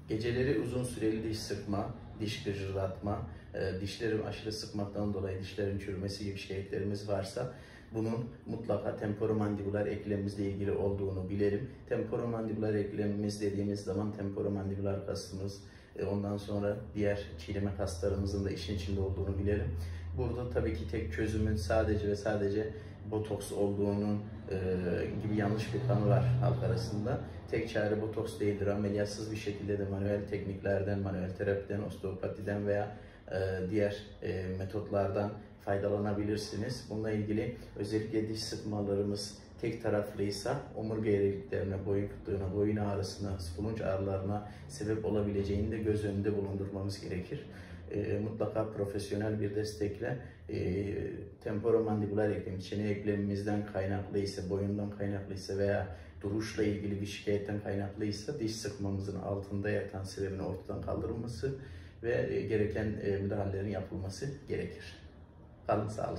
Geceleri uzun süreli diş sıkma, diş gıcırdatma, dişlerim aşırı sıkmaktan dolayı dişlerin çürümesi gibi şikayetlerimiz varsa bunun mutlaka temporomandibular eklemimizle ilgili olduğunu bilelim. Temporomandibular eklemimiz dediğimiz zaman temporomandibular kasımız, ondan sonra diğer çiğneme kaslarımızın da işin içinde olduğunu bilelim. Burada tabii ki tek çözümün sadece ve sadece botoks olduğunun gibi yanlış bir kanı var halk arasında. Tek çare botoks değildir. Ameliyatsız bir şekilde de manuel tekniklerden, manuel terapiden, osteopatiden veya diğer metotlardan faydalanabilirsiniz. Bununla ilgili özellikle diş sıkmalarımız tek taraflıysa omurga eğriliklerine, boyun fıtığına, boyun ağrısına, spulunç ağrılarına sebep olabileceğini de göz önünde bulundurmamız gerekir. Mutlaka profesyonel bir destekle temporomandibular eklemi, çene eklemimizden kaynaklıysa, boyundan kaynaklıysa veya duruşla ilgili bir şikayetten kaynaklıysa diş sıkmamızın altında yatan sebebin ortadan kaldırılması ve gereken müdahalelerin yapılması gerekir. Kalın sağlıcakla.